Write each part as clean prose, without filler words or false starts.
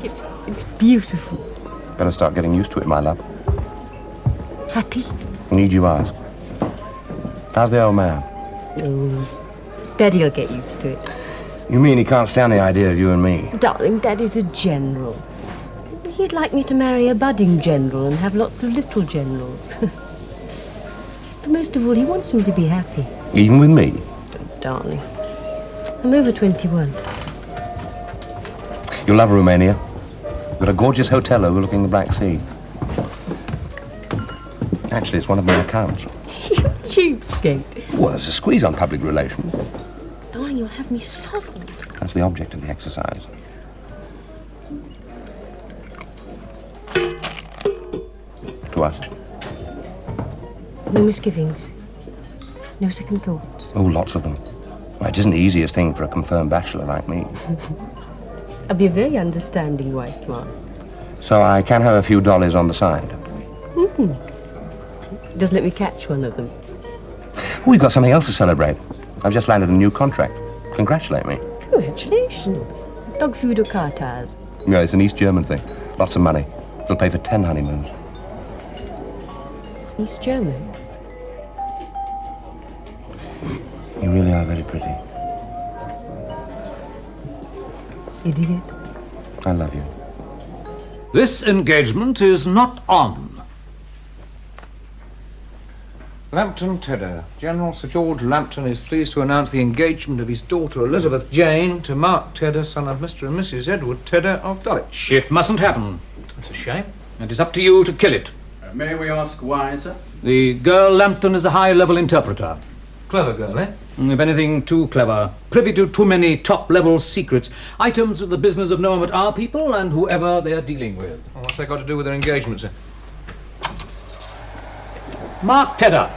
It's beautiful. Better start getting used to it, my love. Happy? Need you ask. How's the old man? Oh, Daddy'll get used to it. You mean he can't stand the idea of you and me? Darling, Daddy's a general. He'd like me to marry a budding general and have lots of little generals. But most of all, he wants me to be happy. Even with me? Darling, I'm over 21. You'll love Romania. We've got a gorgeous hotel overlooking the Black Sea. Actually, it's one of my accounts. You cheapskate. Well, there's a squeeze on public relations. Darling, you'll have me sozzled. That's the object of the exercise. To us. No misgivings. No second thoughts. Oh, lots of them. Well, it isn't the easiest thing for a confirmed bachelor like me. I'll be a very understanding wife, Mark. So I can have a few dollars on the side. Just let me catch one of them. We've got something else to celebrate. I've just landed a new contract. Congratulate me. Congratulations. Dog food or car tires? Yeah, it's an East German thing. Lots of money. It'll pay for 10 honeymoons. East German? You really are very pretty. Idiot. I love you. This engagement is not on. Lambton Tedder. General Sir George Lambton is pleased to announce the engagement of his daughter Elizabeth Jane to Mark Tedder, son of Mr. and Mrs. Edward Tedder of Dulwich. It mustn't happen. It's a shame. It is up to you to kill it. May we ask why, sir? The girl Lambton is a high-level interpreter. Clever girl, eh? If anything, too clever. Privy to too many top-level secrets. Items of the business of no one but our people and whoever they're dealing with. Well, what's that got to do with their engagement, sir? Mark Tedder.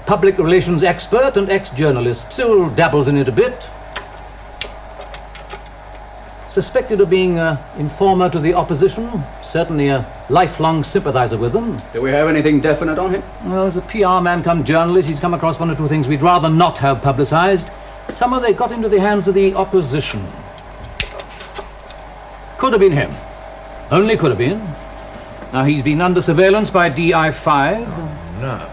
Public relations expert and ex-journalist. Still dabbles in it a bit. Suspected of being an informer to the opposition. Certainly a lifelong sympathizer with them. Do we have anything definite on him? Well, as a PR man come journalist, he's come across one or two things we'd rather not have publicised. Somehow they got into the hands of the opposition. Could have been him. Only could have been. Now, he's been under surveillance by DI5. Oh, no.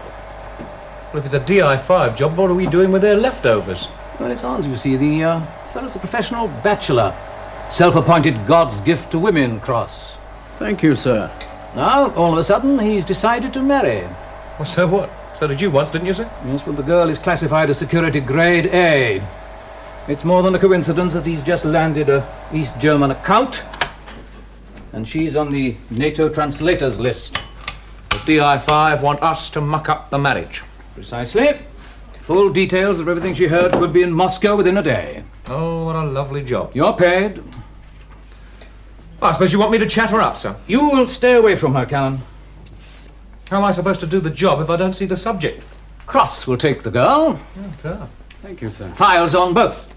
Well, if it's a DI5 job, what are we doing with their leftovers? Well, it's odd, you see. The fellow's a professional bachelor. Self-appointed God's gift to women cross. Thank you, sir. Now, all of a sudden, he's decided to marry. Well, so what? So did you once, didn't you, sir? Yes, but the girl is classified as security grade A. It's more than a coincidence that he's just landed a East German account. And she's on the NATO translators list. The DI5 want us to muck up the marriage. Precisely. Full details of everything she heard could be in Moscow within a day. Oh, what a lovely job. You're paid. I suppose you want me to chat her up, sir. You will stay away from her, Callan. How am I supposed to do the job if I don't see the subject? Cross will take the girl. Oh, sir. Thank you, sir. Files on both.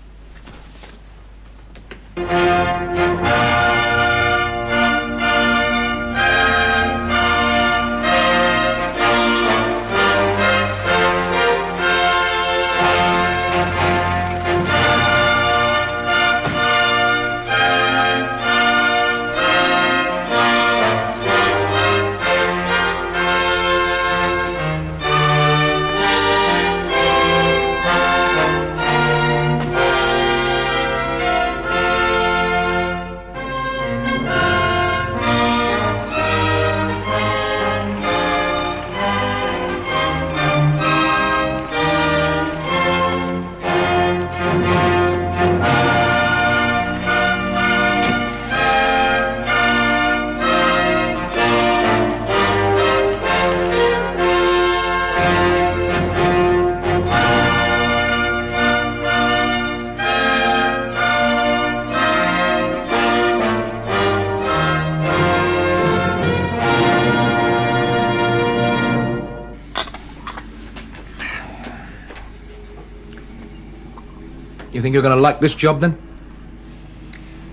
You think you're going to like this job, then?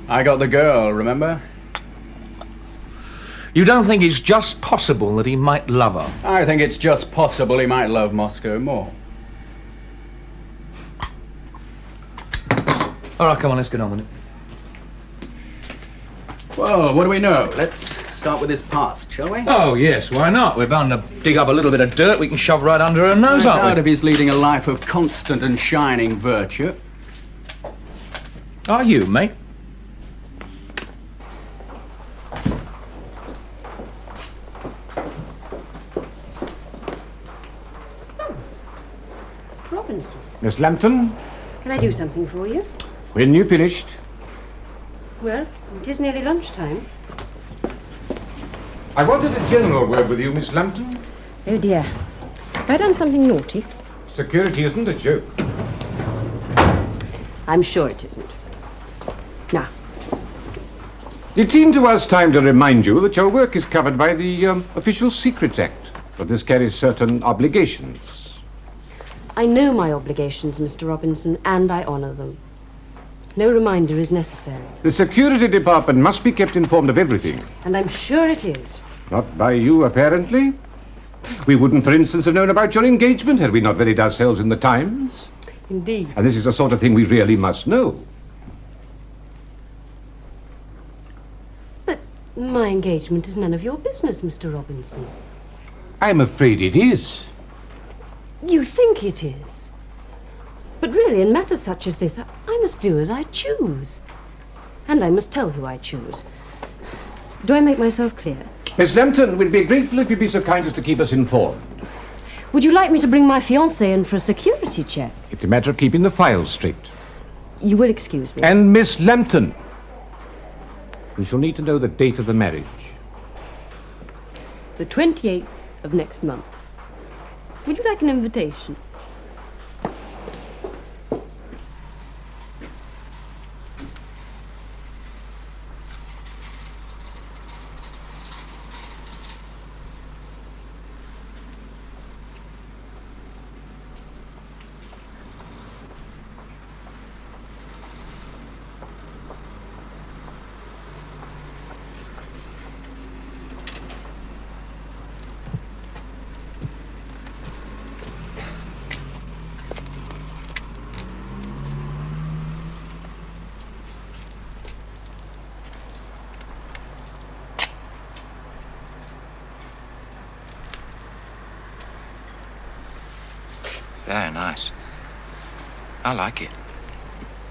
I got the girl, remember? You don't think it's just possible that he might love her? I think it's just possible he might love Moscow more. All right, come on, let's get on with it. Well, what do we know? Let's start with his past, shall we? Oh, yes, why not? We're bound to dig up a little bit of dirt we can shove right under her nose, I aren't doubt we? if he's leading a life of constant and shining virtue. Are you, mate? Mr. Robinson, Miss Lambton, can I do something for you? when you finished, Well, it is nearly lunchtime. I wanted a general word with you, Miss Lambton. Oh dear. Have I done something naughty? Security isn't a joke. I'm sure it isn't. Now, It seemed to us time to remind you that your work is covered by the Official Secrets Act, but this carries certain obligations. I know my obligations, Mr. Robinson, and I honour them. No reminder is necessary, The security department must be kept informed of everything. and I'm sure it is. Not by you, apparently. We wouldn't, for instance, have known about your engagement had we not read it ourselves in the Times. Indeed. And this is the sort of thing we really must know. But my engagement is none of your business, Mr. Robinson. I'm afraid it is. You think it is. But really, in matters such as this, I must do as I choose. And I must tell who I choose. Do I make myself clear? Miss Lambton, we'd be grateful if you'd be so kind as to keep us informed. Would you like me to bring my fiancé in for a security check? It's a matter of keeping the files straight. You will excuse me. And Miss Lambton, we shall need to know the date of the marriage. The 28th of next month. Would you like an invitation? Very nice. I like it.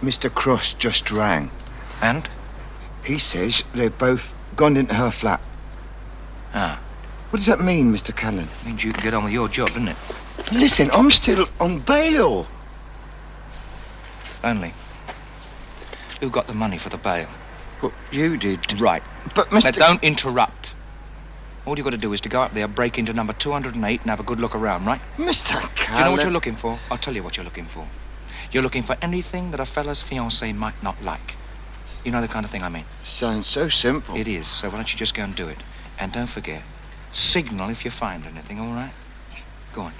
Mr. Cross just rang. And? He says they've both gone into her flat. Ah, What does that mean, Mr. Callan? means you can get on with your job, doesn't it? Listen, I'm still on bail. Only. Who got the money for the bail? Well, you did. Right. But, Now, Mr. don't interrupt. All you've got to do is to go up there, break into number 208 and have a good look around, right? Mr. Do Callan... you know what you're looking for? I'll tell you what you're looking for. You're looking for anything that a fella's fiancée might not like. You know the kind of thing I mean? Sounds so simple. It is, so why don't you just go and do it? And don't forget, signal if you find anything, all right? Go on.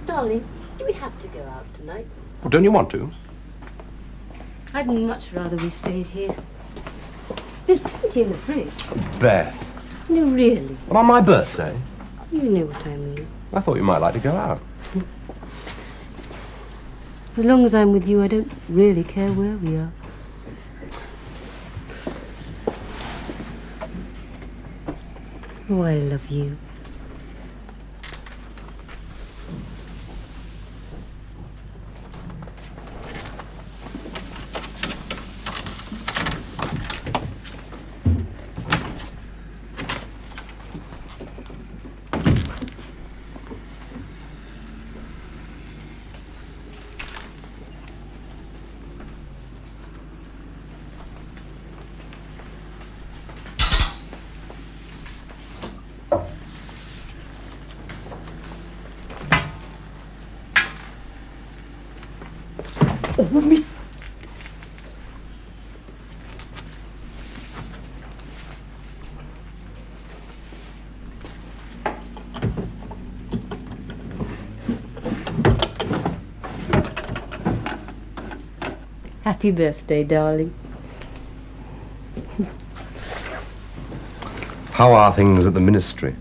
Darling, do we have to go out tonight? Well, don't you want to? I'd much rather we stayed here. There's plenty in the fridge. Beth. No, really. Well, on my birthday? You know what I mean. I thought you might like to go out. As long as I'm with you, I don't really care where we are. Oh, I love you. Well, me... Happy birthday, darling. How are things at the ministry?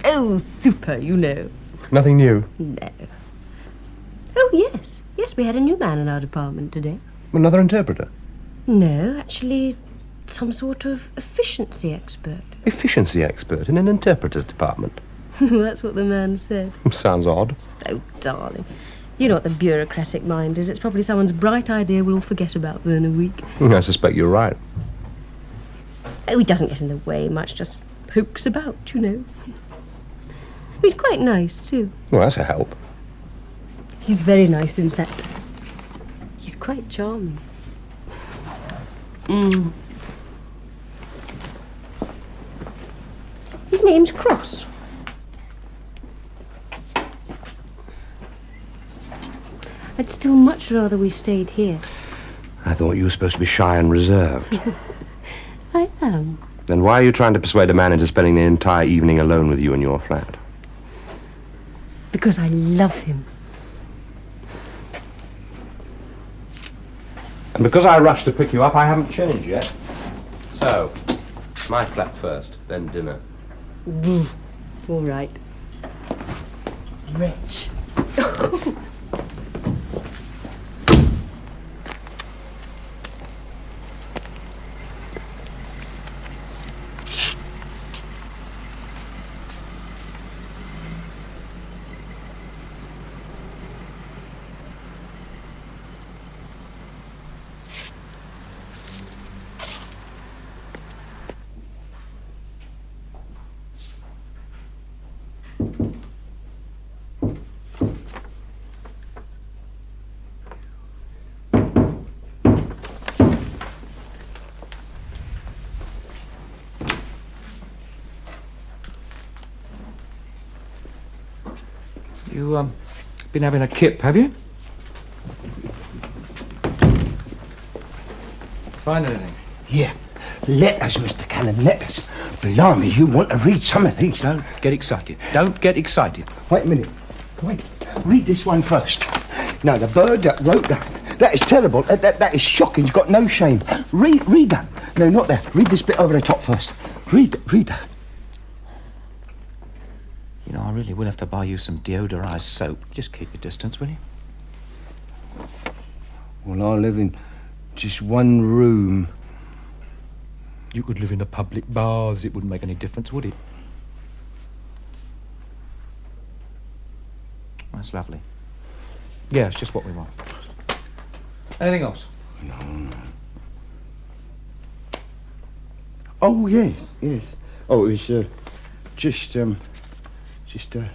Oh, super, you know. Nothing new. No. Oh, yes. Yes, we had a new man in our department today. Another interpreter. No, actually, some sort of efficiency expert. Efficiency expert in an interpreter's department. That's what the man said. Sounds odd. Oh, darling. You know what the bureaucratic mind is. It's probably someone's bright idea we'll all forget about within a week. I suspect you're right. Oh, he doesn't get in the way much, just pokes about, you know. He's quite nice, too. Well, that's a help. He's very nice, in fact. He's quite charming. His name's Cross. I'd still much rather we stayed here. I thought you were supposed to be shy and reserved. I am. Then why are you trying to persuade a man into spending the entire evening alone with you in your flat? Because I love him. And because I rushed to pick you up, I haven't changed yet. So, my flat first, then dinner. All right. Wretch. You, been having a kip, have you? Find anything? Yeah. Letters, Mr. Callan, letters. Blimey, you want to read some of these, though. Get excited. Don't get excited. Wait a minute. Wait. Read this one first. Now, the bird that wrote that is terrible. That is shocking. He's got no shame. Read that. No, not there. Read this bit over the top first. Read that. You know, I really will have to buy you some deodorized soap. Just keep your distance, will you? Well, I live in just one room. You could live in a public baths. It wouldn't make any difference, would it? That's lovely. Yeah, it's just what we want. Anything else? No. Oh, yes. Oh, it was just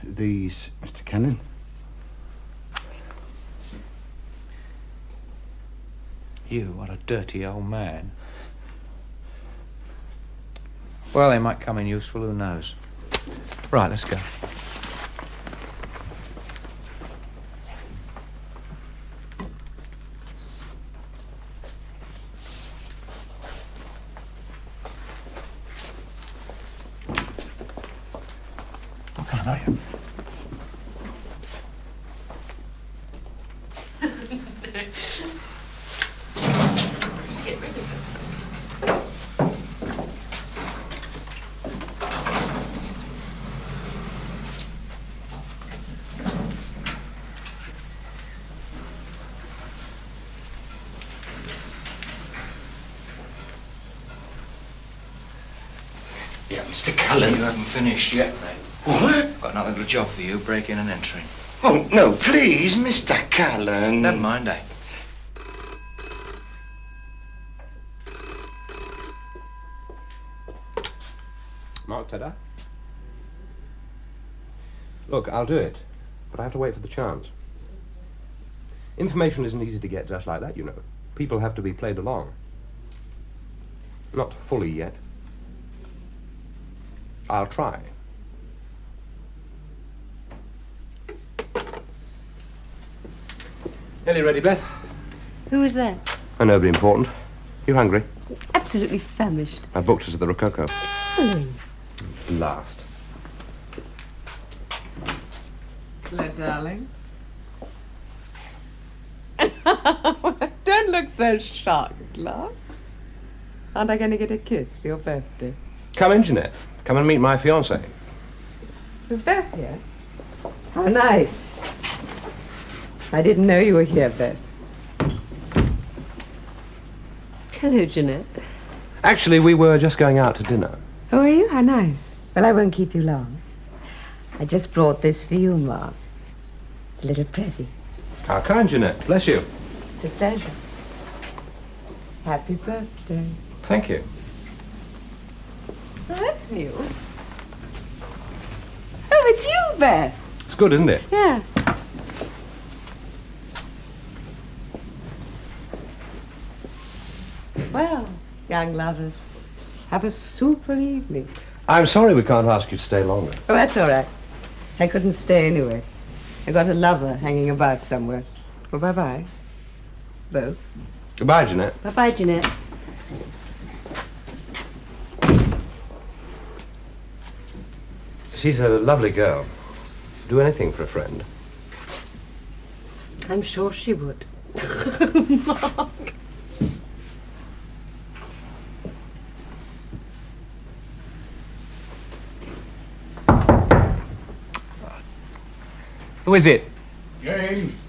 these, Mr. Callan. You, what a dirty old man. Well, they might come in useful, who knows? Right, let's go. Yeah, Mr. Callan. You haven't finished yet, mate. What? Got another little job for you, breaking and entering. Oh, no, please, Mr. Callan. Never mind, eh? Mark Tedder? Look, I'll do it, but I have to wait for the chance. Information isn't easy to get just like that, you know. People have to be played along. Not fully yet. I'll try. Nearly ready, Beth? Who is that? Oh, nobody important. You hungry? Absolutely famished. I booked us at the Rococo. Hello. Last. Hello, darling. Don't look so shocked, love. Aren't I going to get a kiss for your birthday? Come in, Jeanette. Come and meet my fiancée. Is Beth here? How nice. I didn't know you were here, Beth. Hello, Jeanette. Actually, we were just going out to dinner. Oh, are you? How nice. Well, I won't keep you long. I just brought this for you, Mark. It's a little present. How kind, Jeanette. Bless you. It's a pleasure. Happy birthday. Thank you. Well, that's new. Oh, it's you, Beth. It's good, isn't it? Yeah. Well, young lovers, have a super evening. I'm sorry we can't ask you to stay longer. Oh, that's all right. I couldn't stay anyway. I got a lover hanging about somewhere. Well, bye-bye. Both. Goodbye, Jeanette. Bye-bye, Jeanette. She's a lovely girl. Do anything for a friend. I'm sure she would. Mark. Who is it? James.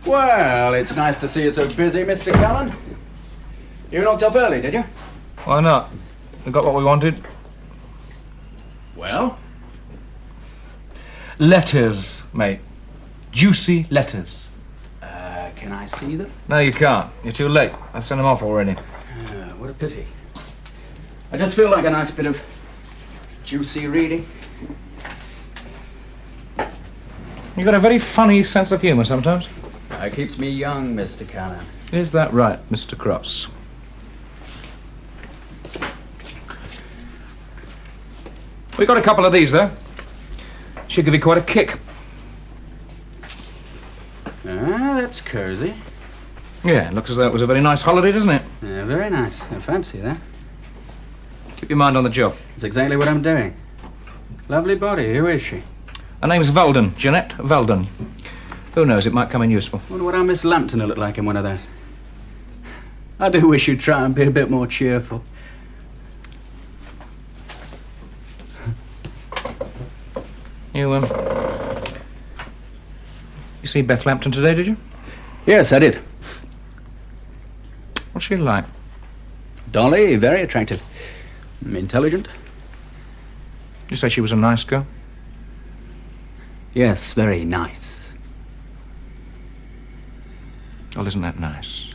Well, it's nice to see you so busy, Mr. Callan. You knocked off early, did you? Why not? We got what we wanted. Well? Letters, mate. Juicy letters. Can I see them? No, you can't. You're too late. I've sent them off already. What a pity. I just feel like a nice bit of juicy reading. You've got a very funny sense of humour sometimes. It keeps me young, Mr. Callan. Is that right, Mr. Cross? We got a couple of these, though. Should give you quite a kick. Ah, that's cosy. Yeah, it looks as though it was a very nice holiday, doesn't it? Yeah, very nice. I fancy that. Keep your mind on the job. That's exactly what I'm doing. Lovely body. Who is she? Her name's Veldon, Jeanette Veldon. Who knows, it might come in useful. Wonder what our Miss Lambton will look like in one of those. I do wish you'd try and be a bit more cheerful. You see Beth Lambton today, did you? Yes, I did. What's she like? Dolly, very attractive. Intelligent. You say she was a nice girl? Yes, very nice. Well, isn't that nice?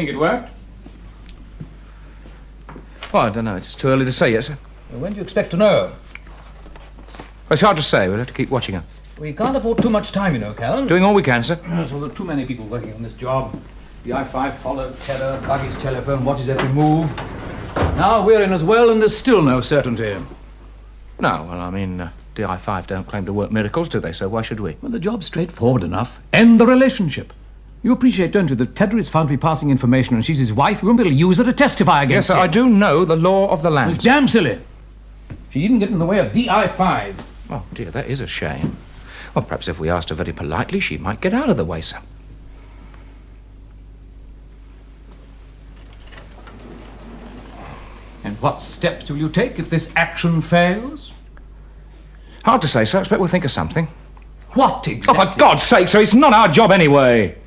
think it worked? Well, I don't know. It's too early to say yet, sir. Well, when do you expect to know? It's hard to say. We'll have to keep watching her. We can't afford too much time, you know, Callan. Doing all we can, sir. So there are too many people working on this job. The I-5 followed Tedder, Buggy's telephone, watches every move. Now we're in as well, and there's still no certainty. No, well, I mean, the I-5 don't claim to work miracles, do they? So why should we? Well, the job's straightforward enough. End the relationship. You appreciate, don't you, that Tedder is found to be passing information and she's his wife? We won't be able to use her to testify against Yes, sir, him. I do know the law of the land. It's damn silly. She didn't get in the way of DI-5. Oh, dear, that is a shame. Well, perhaps if we asked her very politely, she might get out of the way, sir. And what steps will you take if this action fails? Hard to say, sir. I expect we'll think of something. What Oh, exactly? for God's sake, sir, it's not our job anyway.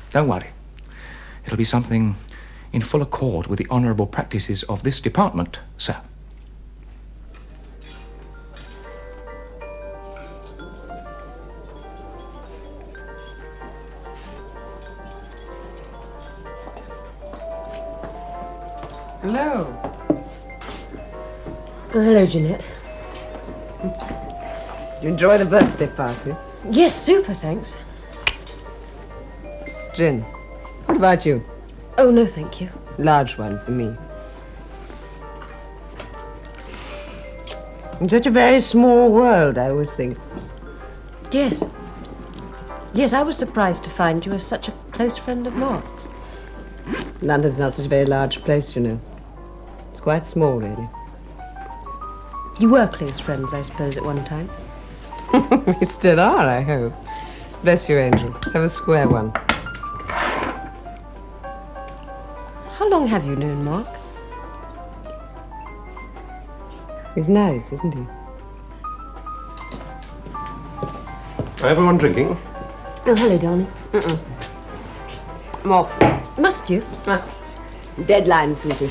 Don't worry. It'll be something in full accord with the honourable practices of this department, sir. Hello. Oh, hello, Jeanette. Did you enjoy the birthday party? Yes, super, thanks. Gin. What about you? Oh, no, thank you. Large one for me. In such a very small world, I always think. Yes. Yes, I was surprised to find you as such a close friend of Mark's. London's not such a very large place, you know. It's quite small, really. You were close friends, I suppose, at one time. We still are, I hope. Bless you, Angel. Have a square one. How long have you known Mark? He's nice, isn't he? Everyone drinking? Oh, hello, darling. I'm off. Must you? Deadline, sweetie.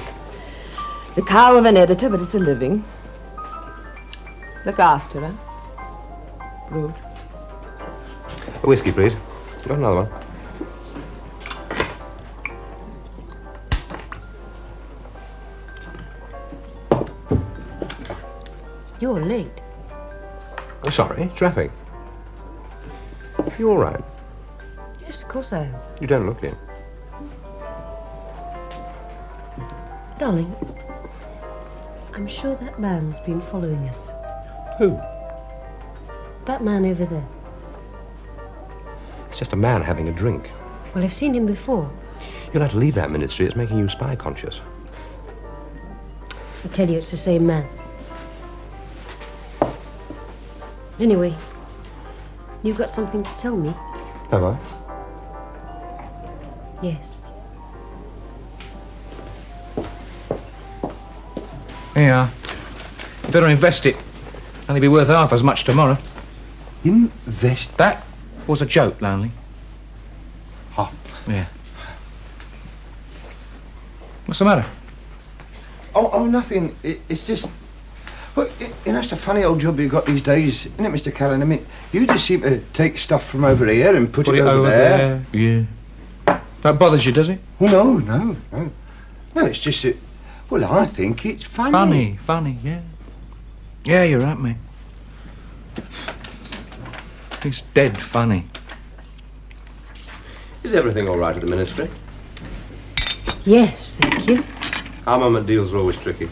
It's a cow of an editor, but it's a living. Look after her. Rude. A whiskey, please. Got another one? You're late. Oh, sorry, traffic. You all right? Yes, of course I am. You don't look it. Darling, I'm sure that man's been following us. Who? That man over there. It's just a man having a drink. Well, I've seen him before. You'll have to leave that ministry. It's making you spy conscious. I tell you, it's the same man. Anyway, you've got something to tell me. Have I? Yes. Yeah. You better invest it. Only be worth half as much tomorrow. Invest? That was a joke, Lonely. Oh. Yeah. What's the matter? Oh, nothing. It's just... Well, you know, it's a funny old job you've got these days, isn't it, Mr. Callan? I mean, you just seem to take stuff from over here and put it over there. Yeah. That bothers you, does it? Oh, no. No, it's just that... Well, I think it's funny. Funny, yeah. Yeah, you're right, mate. It's dead funny. Is everything all right at the ministry? Yes, thank you. Armament deals are always tricky.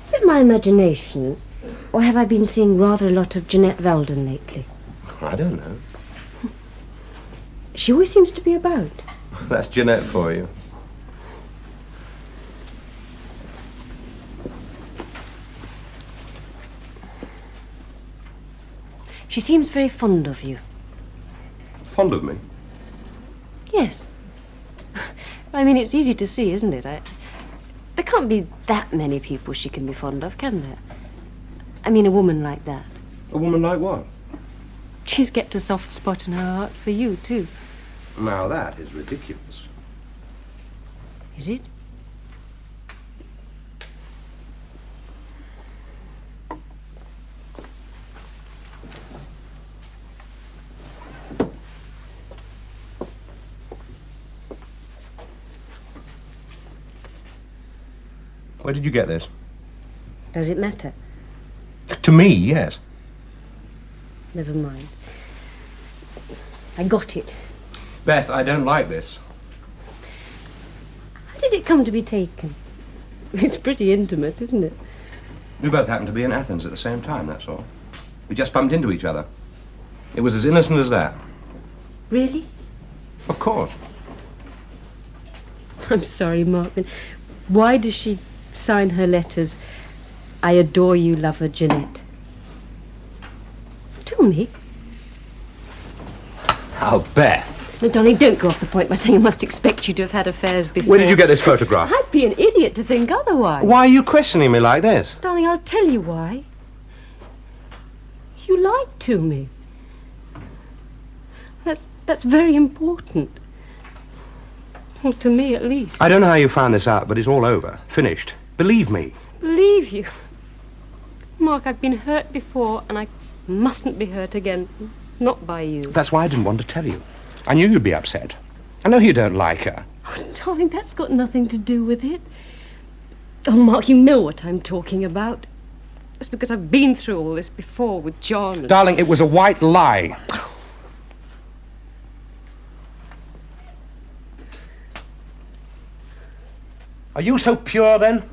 Is it my imagination, or have I been seeing rather a lot of Jeanette Valden lately? I don't know. She always seems to be about. That's Jeanette for you. She seems very fond of you. Fond of me? Yes. I mean, it's easy to see, isn't it? There can't be that many people she can be fond of, can there? I mean, a woman like that. A woman like what? She's kept a soft spot in her heart for you, too. Now that is ridiculous. Is it? Where did you get this? Does it matter? To me, yes. Never mind. I got it. Beth, I don't like this. How did it come to be taken? It's pretty intimate, isn't it? We both happened to be in Athens at the same time, that's all. We just bumped into each other. It was as innocent as that. Really? Of course. I'm sorry, Martin. Why does she sign her letters, I adore you, lover, Jeanette? Tell me. Oh, Beth. No, darling, don't go off the point by saying I must expect you to have had affairs before. Where did you get this photograph? I'd be an idiot to think otherwise. Why are you questioning me like this? Darling, I'll tell you why. You lied to me. That's very important. Well, to me, at least. I don't know how you found this out, but it's all over. Finished. Believe me. Believe you? Mark, I've been hurt before, and I mustn't be hurt again. Not by you. That's why I didn't want to tell you. I knew you'd be upset. I know you don't like her. Oh, darling, that's got nothing to do with it. Oh, Mark, you know what I'm talking about. That's because I've been through all this before with John. Darling, it was a white lie. Are you so pure, then?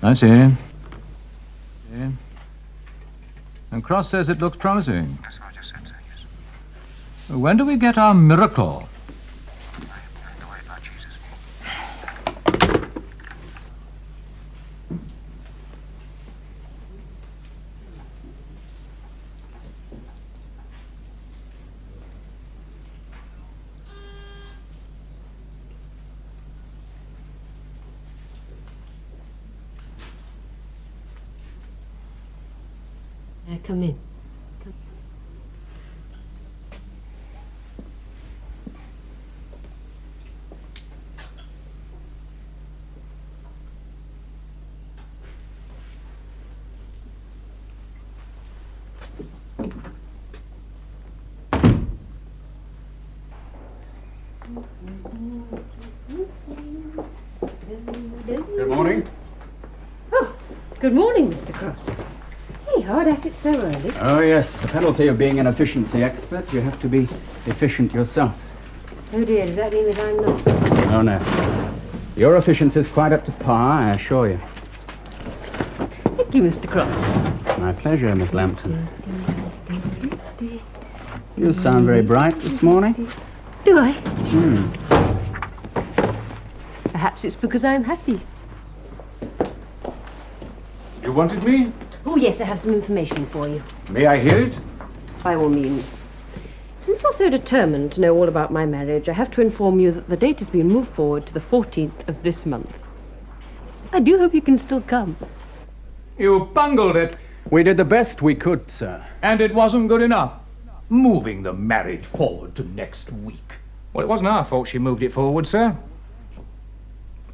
I see. And Cross says it looks promising. That's what I just said, sir, yes. When do we get our miracle? Don't worry about Jesus. Come in. Good morning. Oh, good morning, Mr. Cross. Hey, hard at it so early. Oh, yes. The penalty of being an efficiency expert, you have to be efficient yourself. Oh dear, does that mean that I'm not? Oh, no. Your efficiency is quite up to par, I assure you. Thank you, Mr. Cross. My pleasure, Miss Lambton. You sound very bright this morning. Do I? Perhaps it's because I'm happy. You wanted me? Oh, yes, I have some information for you. May I hear it? By all means. Since you're so determined to know all about my marriage, I have to inform you that the date has been moved forward to the 14th of this month. I do hope you can still come. You bungled it, We did the best we could, sir. and it wasn't good enough. Moving the marriage forward to next week. Well, it wasn't our fault she moved it forward, sir.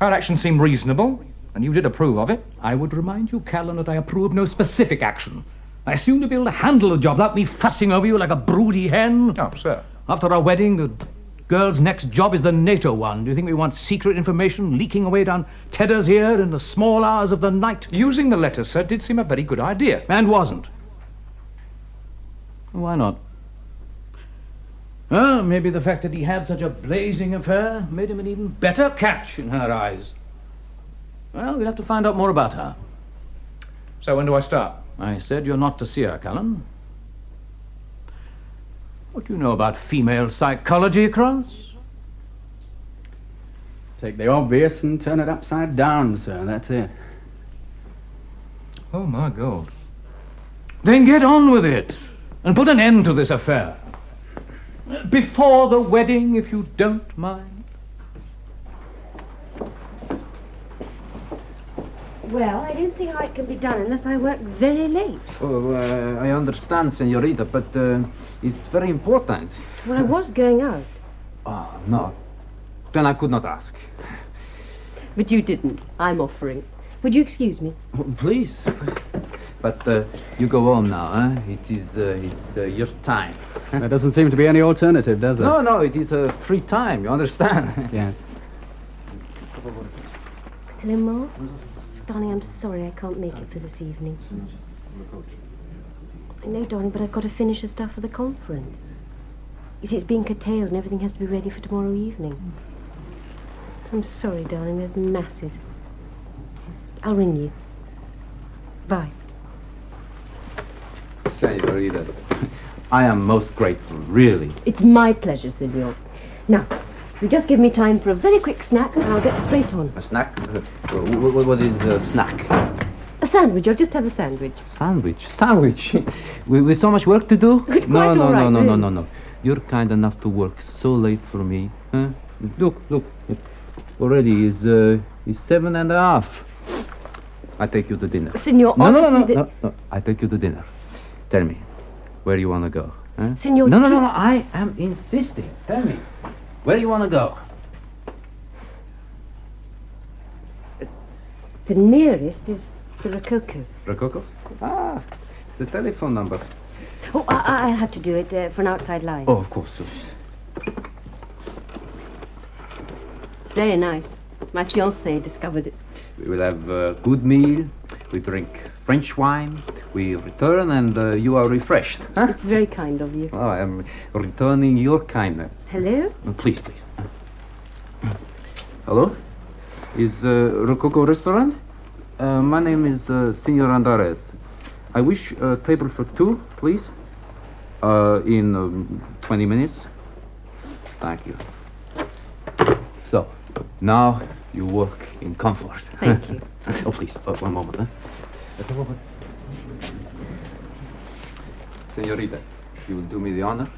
Our action seemed reasonable, and you did approve of it. I would remind you, Callan, that I approve no specific action. I assume to be able to handle the job without me fussing over you like a broody hen. Oh, sir. After our wedding, the girl's next job is the NATO one. Do you think we want secret information leaking away down Tedder's ear in the small hours of the night? Using the letters, sir, did seem a very good idea, and wasn't. Why not? Well, maybe the fact that he had such a blazing affair made him an even better catch in her eyes. Well, we'll have to find out more about her. So when do I start? I said you're not to see her, Callan. What do you know about female psychology, Cross? take the obvious and turn it upside down, sir. That's it. Oh, my God. Then get on with it and put an end to this affair. Before the wedding, if you don't mind. Well, I don't see how it can be done unless I work very late. Oh, I understand, senorita, but it's very important. Well, I was going out. Oh, no. Then I could not ask. But you didn't. I'm offering. Would you excuse me? Oh, please. But you go home now, huh? It is your time. There doesn't seem to be any alternative, does there? No, it is a free time, you understand? Yes. Hello, Ma? Darling, I'm sorry I can't make it for this evening. I know, darling, but I've got to finish the stuff for the conference. You see, it's being curtailed and everything has to be ready for tomorrow evening. I'm sorry, darling, there's masses. I'll ring you. Bye. Senorita, I am most grateful, really. It's my pleasure, Signor. Now, you just give me time for a very quick snack and I'll get straight on. A snack? What is a snack? A sandwich. I'll just have a sandwich. Sandwich? With so much work to do? It's quite all right, really. No. You're kind enough to work so late for me. Huh? Look. Already is 7:30. I take you to dinner. Signor, No. I take you to dinner. Tell me, where you want to go? Huh? Signor, No. I am insisting. Tell me, where you want to go? The nearest is the Rococo. Rococo? Ah, it's the telephone number. Oh, I'll have to do it for an outside line. Oh, of course. It's very nice. My fiancé discovered it. We will have a good meal. We drink French wine. We return and you are refreshed. Huh? It's very kind of you. Oh, I am returning your kindness. Hello? Please. Hello? Is Rococo restaurant? My name is Senor Andares. I wish a table for two, please. In 20 minutes. Thank you. So, now you work in comfort. Thank you. Oh, please, one moment. Senorita, you will do me the honor?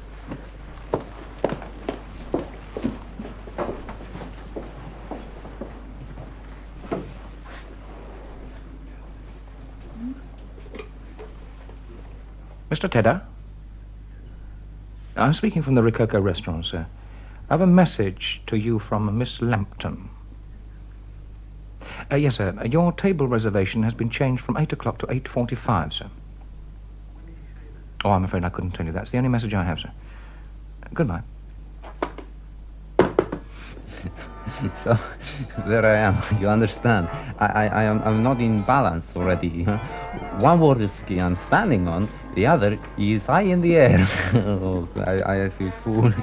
Mr. Tedder? I'm speaking from the Rococo restaurant, sir. I have a message to you from Miss Lambton. Yes, sir. Your table reservation has been changed from 8 o'clock to 8:45, sir. Oh, I'm afraid I couldn't tell you. That's the only message I have, sir. Goodbye. So, there I am. You understand? I'm not in balance already. Huh? One water ski I'm standing on, the other is high in the air. Oh, I feel fool. It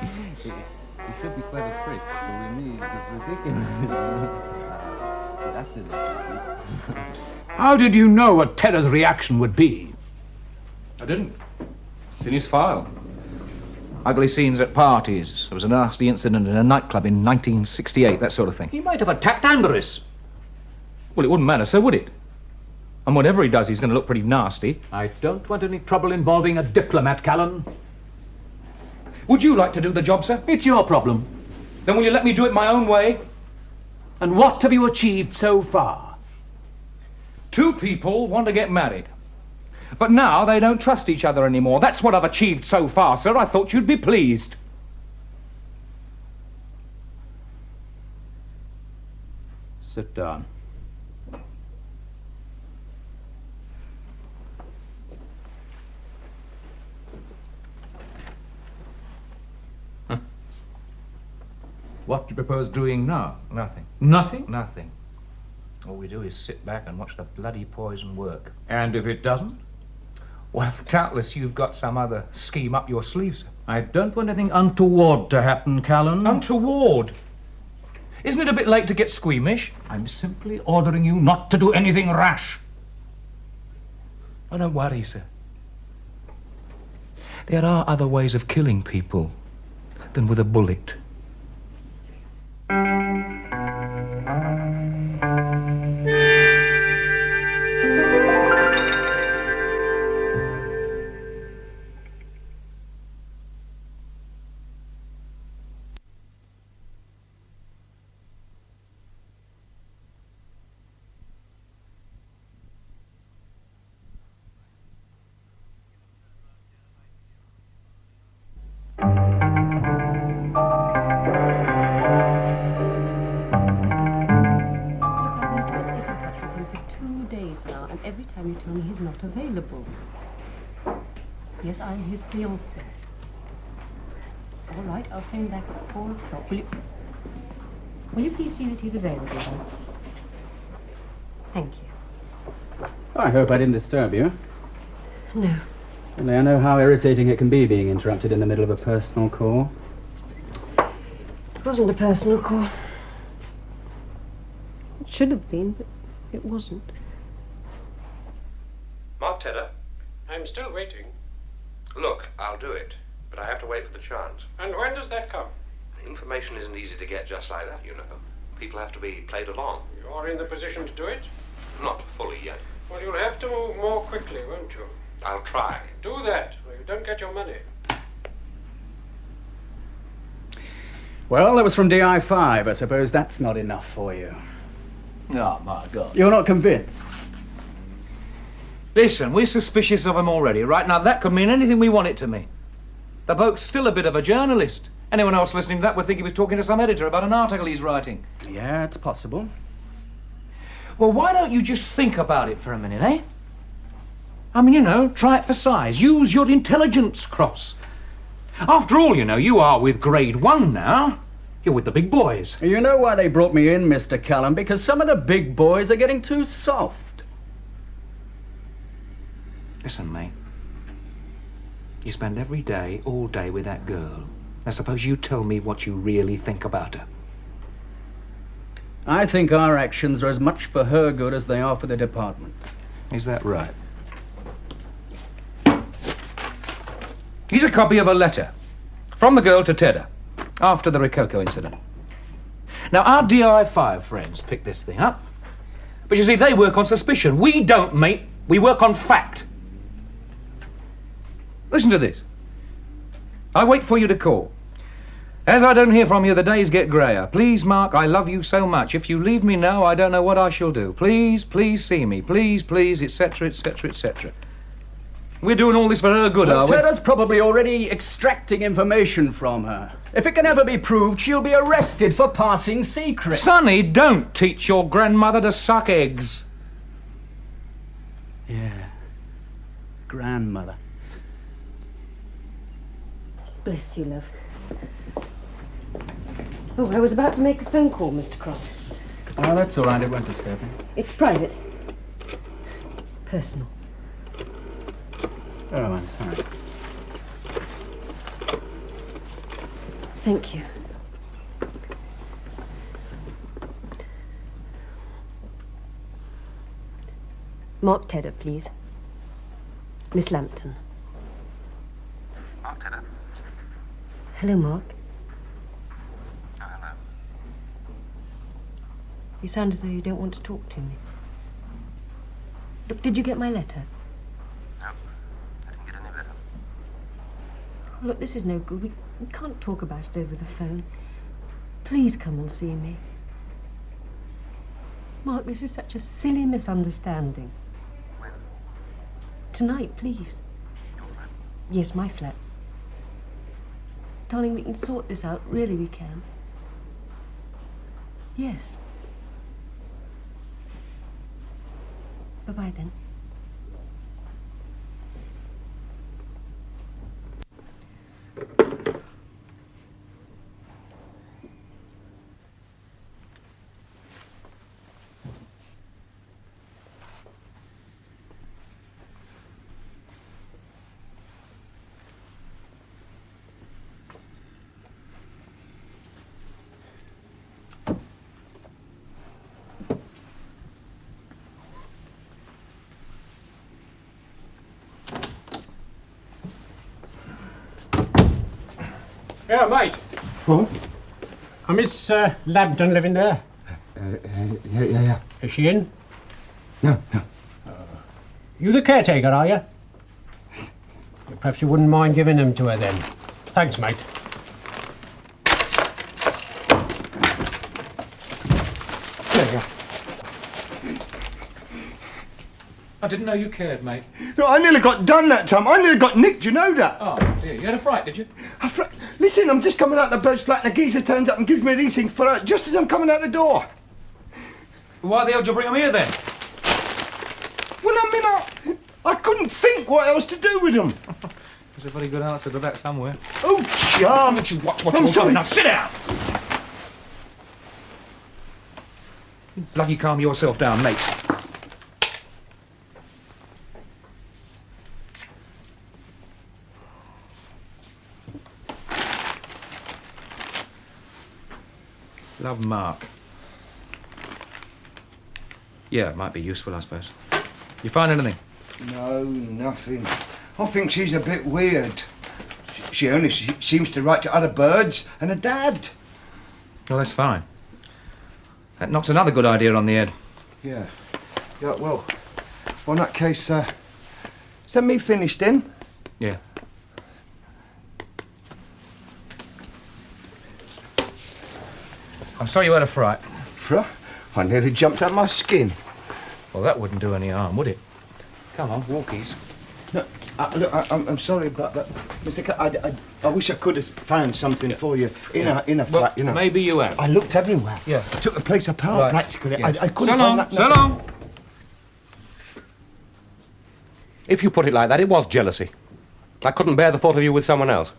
should be quite a trick, but with me it's ridiculous. That's it. How did you know what Tedder's reaction would be? I didn't. It's in his file. Ugly scenes at parties. There was a nasty incident in a nightclub in 1968, that sort of thing. He might have attacked Amberus. Well, it wouldn't matter, so would it? And whatever he does, he's going to look pretty nasty. I don't want any trouble involving a diplomat, Callan. Would you like to do the job, sir? It's your problem. Then will you let me do it my own way? And what have you achieved so far? 2 people want to get married. But now they don't trust each other anymore. That's what I've achieved so far, sir. I thought you'd be pleased. Sit down. Huh? What do you propose doing now? Nothing. Nothing? Nothing. All we do is sit back and watch the bloody poison work. And if it doesn't? Well, doubtless you've got some other scheme up your sleeve, sir. I don't want anything untoward to happen, Callan. Untoward? Isn't it a bit late to get squeamish? I'm simply ordering you not to do anything rash. Oh, don't worry, sir. There are other ways of killing people than with a bullet. available. Yes, I'm his fiancée. All right, I'll phone back at 4 o'clock. Will you please see that he's available then? Thank you. I hope I didn't disturb you. No. Only I know how irritating it can be being interrupted in the middle of a personal call. It wasn't a personal call. It should have been, but it wasn't. Mark Tedder? I'm still waiting. Look, I'll do it, but I have to wait for the chance. And when does that come? Information isn't easy to get just like that, you know. People have to be played along. You're in the position to do it? Not fully yet. Well, you'll have to move more quickly, won't you? I'll try. Do that, or you don't get your money. Well, that was from DI5. I suppose that's not enough for you. Oh, my God. You're not convinced? Listen, we're suspicious of him already. Right now, that could mean anything we want it to mean. The bloke's still a bit of a journalist. Anyone else listening to that would think he was talking to some editor about an article he's writing. Yeah, it's possible. Well, why don't you just think about it for a minute, eh? I mean, you know, try it for size. Use your intelligence, Cross. After all, you know, you are with grade 1 now. You're with the big boys. You know why they brought me in, Mr. Callan? Because some of the big boys are getting too soft. Listen, mate. You spend every day, all day with that girl. Now, suppose you tell me what you really think about her. I think our actions are as much for her good as they are for the department. Is that right? Here's a copy of a letter from the girl to Tedder after the Rococo incident. Now, our DI5 friends picked this thing up. But you see, they work on suspicion. We don't, mate. We work on fact. Listen to this. I wait for you to call. As I don't hear from you, the days get greyer. Please, Mark, I love you so much. If you leave me now, I don't know what I shall do. Please, please see me. Please, please, etc., etc., etc. We're doing all this for her good, are we? Tedder's probably already extracting information from her. If it can ever be proved, she'll be arrested for passing secrets. Sonny, don't teach your grandmother to suck eggs. Yeah. Grandmother. Bless you, love. Oh, I was about to make a phone call, Mr. Cross. Oh, that's all right. It won't disturb me. It's private. Personal. Oh, I'm sorry. Thank you. Mark Tedder, please. Miss Lambton. Mark Tedder. Hello, Mark. Oh, hello. You sound as though you don't want to talk to me. Look, did you get my letter? No, I didn't get any letter. Look, this is no good. We can't talk about it over the phone. Please come and see me. Mark, this is such a silly misunderstanding. When? Tonight, please. Your flat? Yes, my flat. Darling, we can sort this out. Really, we can. Yes. Bye-bye, then. Yeah, mate. What? Miss Lambton living there? Yeah. Is she in? No. You the caretaker, are you? Perhaps you wouldn't mind giving them to her then. Thanks, mate. Yeah. I didn't know you cared, mate. No, I nearly got done that time. I nearly got nicked, you know that? Oh, dear. You had a fright, did you? Listen, I'm just coming out the bird's flat and a geezer turns up and gives me these things for her just as I'm coming out the door. Why the hell did you bring them here, then? Well, I mean, I couldn't think what else to do with them. There's a very good answer to that somewhere. Oh, charm! Watch what I'm you're sorry. doing. Now sit down! Bloody calm yourself down, mate. Love, Mark. Yeah, it might be useful, I suppose. You find anything? No, nothing. I think she's a bit weird. She only seems to write to other birds and a dad. Well, that's fine. That knocks another good idea on the head. Yeah. Yeah, well, in that case, is that me finished then? Yeah. I'm sorry you had a fright. I nearly jumped out my skin. Well, that wouldn't do any harm, would it? Come on, walkies. No, look, I'm sorry, but Mr. I wish I could have found something for you in a flat, you know. Maybe you have. I looked everywhere. Yeah. I took the place apart Right. practically. Yes. I couldn't So long, find that. so long. If you put it like that, it was jealousy. I couldn't bear the thought of you with someone else.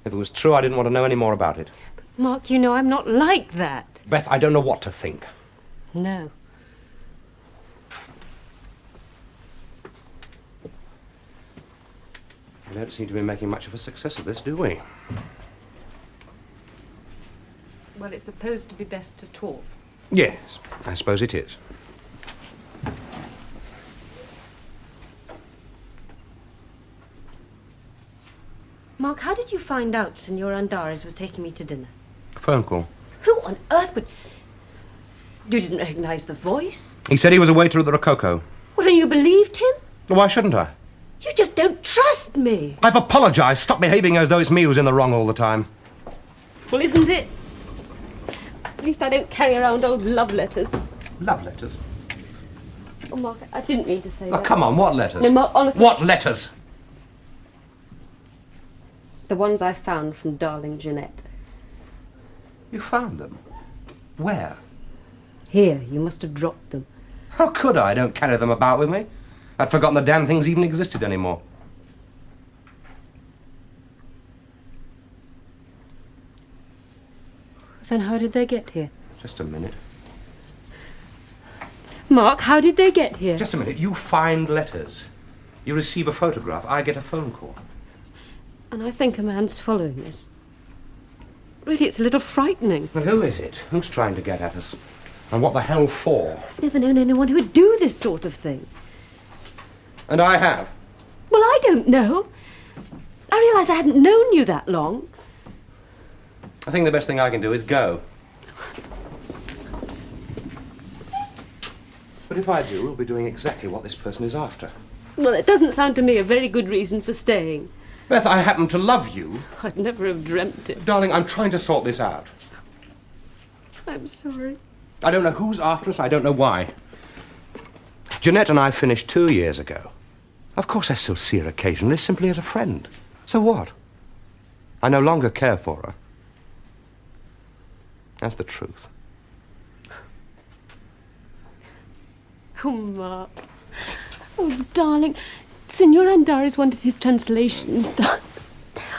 If it was true, I didn't want to know any more about it. Mark, you know I'm not like that. Beth, I don't know what to think. No. We don't seem to be making much of a success of this, do we? Well, it's supposed to be best to talk. Yes, I suppose it is. Mark, how did you find out Senor Andares was taking me to dinner? Phone call. Who on earth would... You didn't recognize the voice? He said he was a waiter at the Rococo. Well, and you believed him? Why shouldn't I? You just don't trust me. I've apologized. Stop behaving as though it's me who's in the wrong all the time. Well, isn't it? At least I don't carry around old love letters. Love letters? Oh, Mark, I didn't mean to say Oh, that. come on, what letters? No, Mark, honestly... What letters? The ones I found from darling Jeanette. You found them? Where? Here, you must have dropped them. How could I? I don't carry them about with me. I'd forgotten the damn things even existed anymore. Then how did they get here? Just a minute. Mark, how did they get here? Just a minute. You find letters. You receive a photograph. I get a phone call. And I think a man's following this. Really, it's a little frightening. But who is it? Who's trying to get at us? And what the hell for? I've never known anyone who would do this sort of thing. And I have. Well, I don't know. I realise I haven't known you that long. I think the best thing I can do is go. But if I do, we'll be doing exactly what this person is after. Well, it doesn't sound to me a very good reason for staying. Beth, I happen to love you. I'd never have dreamt it. Darling, I'm trying to sort this out. I'm sorry. I don't know who's after us. I don't know why. Jeanette and I finished 2 years ago. Of course, I still see her occasionally, simply as a friend. So what? I no longer care for her. That's the truth. Oh, Mark. Oh, darling. Senor Andares wanted his translations done.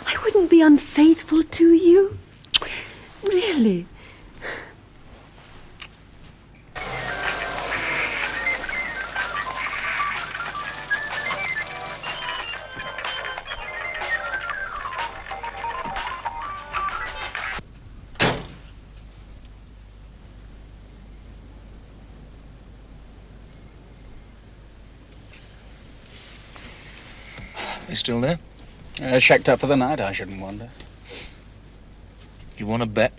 I wouldn't be unfaithful to you. Really. They still there? Checked up for the night, I shouldn't wonder. You want to bet?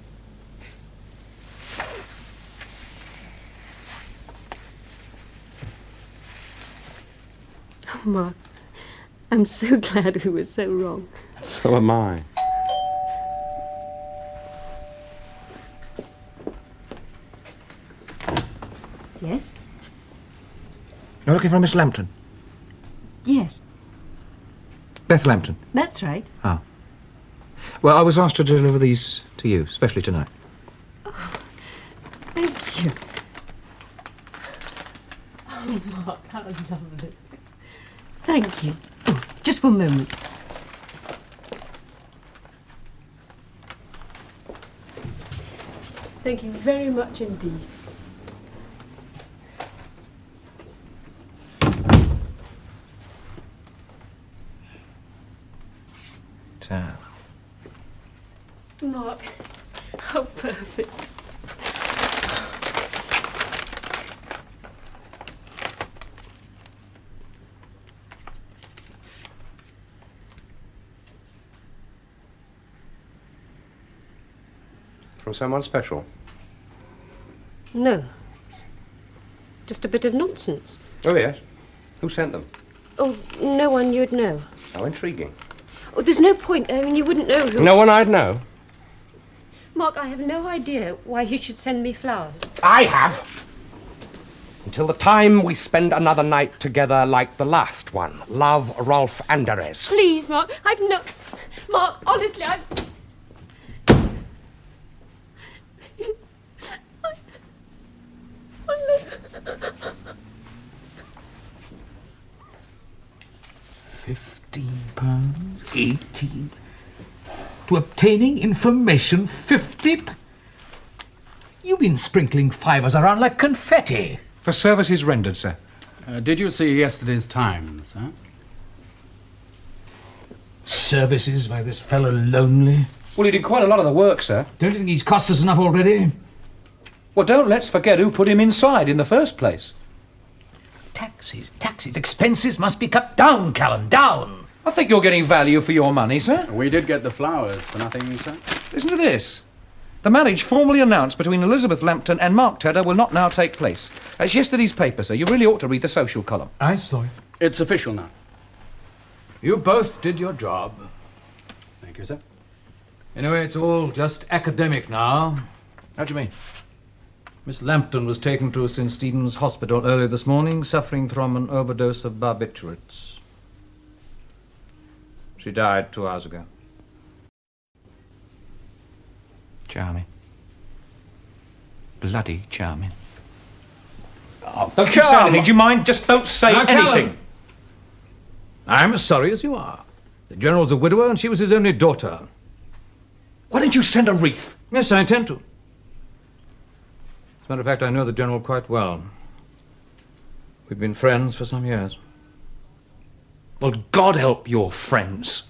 Oh, Mark. I'm so glad we were so wrong. So am I. Yes? You're looking for Miss Lambton? Yes. Beth Lambton? That's right. Ah. Well, I was asked to deliver these to you, especially tonight. Thank you. Oh, Mark, how lovely. Thank you. Oh, just one moment. Thank you very much indeed. Damn. Mark, how perfect. From someone special? No. It's just a bit of nonsense. Oh, yes. Who sent them? Oh, no one you'd know. How intriguing. Oh, there's no point. I mean, you wouldn't know who... No one I'd know? Mark, I have no idea why you should send me flowers. I have! Until the time we spend another night together like the last one. Love, Rolf Anderes. Please, Mark, I've no... Mark, honestly, I've... 15 pounds, 18. To obtaining information, 50. You've been sprinkling fivers around like confetti. For services rendered, sir. Did you see yesterday's Times, huh? Services by this fellow Lonely. Well, he did quite a lot of the work, sir. Don't you think he's cost us enough already? Well, don't let's forget who put him inside in the first place. Taxes, expenses must be cut down, Callan, down. I think you're getting value for your money, sir. We did get the flowers for nothing, sir. Listen to this. The marriage formally announced between Elizabeth Lambton and Mark Tedder will not now take place. It's yesterday's paper, sir. You really ought to read the social column. I saw it. It's official now. You both did your job. Thank you, sir. Anyway, it's all just academic now. How do you mean? Miss Lambton was taken to St. Stephen's Hospital early this morning, suffering from an overdose of barbiturates. She died 2 hours ago. Charming. Bloody charming. Oh, don't you say anything. Do you mind? Just don't say Now, anything. Callan, I'm as sorry as you are. The General's a widower and she was his only daughter. Why didn't you send a wreath? Yes, I intend to. As a matter of fact, I know the General quite well. We've been friends for some years. Well, God help your friends.